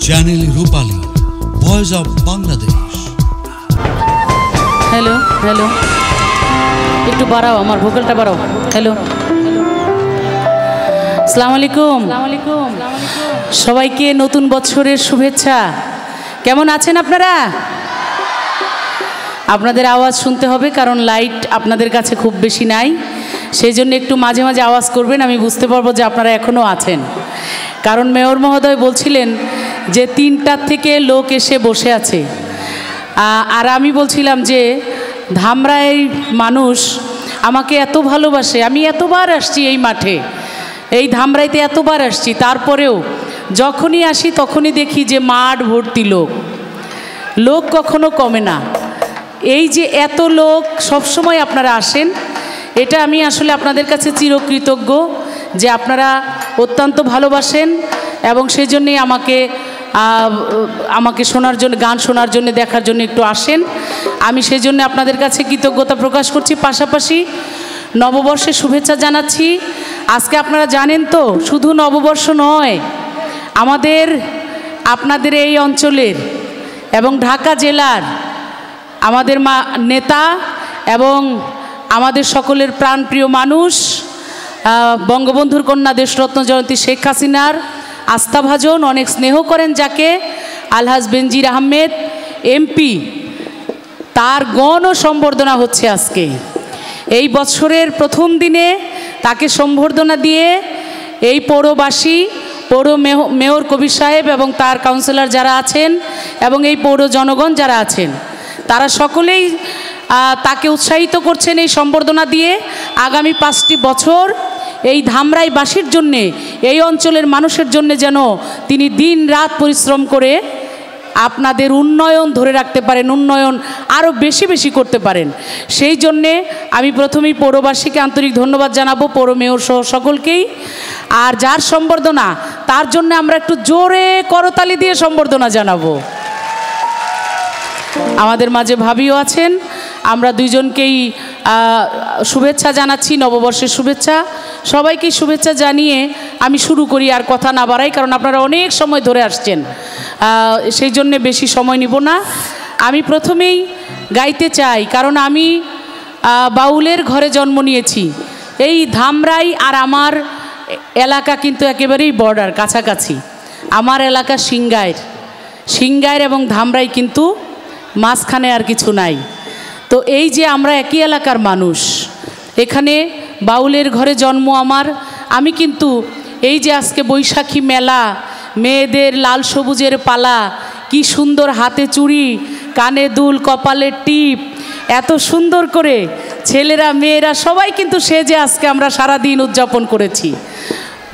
Channel Rupali, voice of Bangladesh. Hello hello, একটু বাড়াও, আমার ভোকালটা বাড়াও। হ্যালো, আসসালামু আলাইকুম। সবাইকে নতুন বছরের শুভেচ্ছা। কেমন আছেন আপনারা? আপনাদের আওয়াজ শুনতে হবে, কারণ লাইট আপনাদের কাছে খুব বেশি নাই, সেই জন্য একটু মাঝে মাঝে আওয়াজ করবেন, আমি বুঝতে পারবো যে আপনারা এখনও আছেন। কারণ মেয়র মহোদয় বলছিলেন যে 3টার থেকে লোক এসে বসে আছে, আর আমি বলছিলাম যে ধামরাই মানুষ আমাকে এত ভালোবাসে, আমি এতবার আসছি এই মাঠে, এই ধামরাইতে এতবার আসছি, তারপরেও যখনই আসি তখনই দেখি যে মাঠ ভর্তি লোক কখনো কমে না। এই যে এত লোক সবসময় আপনারা আসেন, এটা আমি আসলে আপনাদের কাছে চিরকৃতজ্ঞ যে আপনারা অত্যন্ত ভালোবাসেন, এবং সেই জন্যেই আমাকে শোনার জন্য, গান শোনার জন্য, দেখার জন্য একটু আসেন। আমি সেই জন্য আপনাদের কাছে কৃতজ্ঞতা প্রকাশ করছি। পাশাপাশি নববর্ষের শুভেচ্ছা জানাচ্ছি। আজকে আপনারা জানেন তো, শুধু নববর্ষ নয়, আপনাদের এই অঞ্চলের এবং ঢাকা জেলার আমাদের নেতা এবং আমাদের সকলের প্রাণপ্রিয় মানুষ, বঙ্গবন্ধুর কন্যা দেশরত্ন জয়ন্তী শেখ হাসিনার আস্থাভাজন, অনেক স্নেহ করেন যাকে, আলহাজ বেনজির আহমেদ এমপি, তার গণ সম্বর্ধনা হচ্ছে আজকে। এই বছরের প্রথম দিনে তাকে সম্বর্ধনা দিয়ে এই পৌরবাসী, পৌর মেয়র কবির সাহেব এবং তার কাউন্সিলর যারা আছেন এবং এই পৌর জনগণ যারা আছেন, তারা সকলেই তাকে উৎসাহিত করছেন এই সম্বর্ধনা দিয়ে। আগামী 5টি বছর এই ধামরাইবাসীর জন্যে, এই অঞ্চলের মানুষের জন্য যেন তিনি দিন রাত পরিশ্রম করে আপনাদের উন্নয়ন ধরে রাখতে পারেন, উন্নয়ন আরও বেশি বেশি করতে পারেন। সেই জন্যে আমি প্রথমেই পৌরবাসীকে আন্তরিক ধন্যবাদ জানাবো, পৌর মেয়র সহ সকলকেই। আর যার সম্বর্ধনা, তার জন্য আমরা একটু জোরে করতালি দিয়ে সম্বর্ধনা জানাবো। আমাদের মাঝে ভাবিও আছেন, আমরা দুইজনকেই শুভেচ্ছা জানাচ্ছি, নববর্ষের শুভেচ্ছা। সবাইকে শুভেচ্ছা জানিয়ে আমি শুরু করি, আর কথা না বাড়াই, কারণ আপনারা অনেক সময় ধরে আসছেন, সেই জন্যে বেশি সময় নিব না। আমি প্রথমেই গাইতে চাই, কারণ আমি বাউলের ঘরে জন্ম নিয়েছি। এই ধামরাই আর আমার এলাকা কিন্তু একেবারেই বর্ডার, কাছাকাছি। আমার এলাকা সিংগাইর এবং ধামরাই কিন্তু মাঝখানে আর কিছু নাই। তো এই যে আমরা একই এলাকার মানুষ, এখানে বাউলের ঘরে জন্ম আমার। আমি কিন্তু এই যে আজকে বৈশাখী মেলা, মেয়েদের লাল সবুজের পালা, কি সুন্দর হাতে চুড়ি, কানে দুল, কপালে টিপ, এত সুন্দর করে ছেলেরা মেয়েরা সবাই কিন্তু সেজে আজকে আমরা সারাদিন উদযাপন করেছি,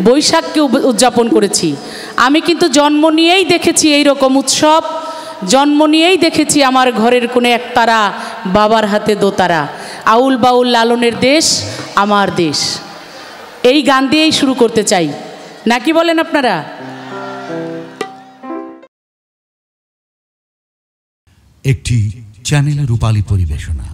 বৈশাখকে উদযাপন করেছি। আমি কিন্তু জন্ম নিয়েই দেখেছি এই রকম উৎসব, জন্ম নিয়েই দেখেছি আমার ঘরের কোণে একতারা, বাবার হাতে দোতারা, আউল বাউল লালনের দেশ আমার দেশ। এই গান দিয়েই শুরু করতে চাই, নাকি বলেন আপনারা? একটি চ্যানেল রূপালী পরিবেশনা।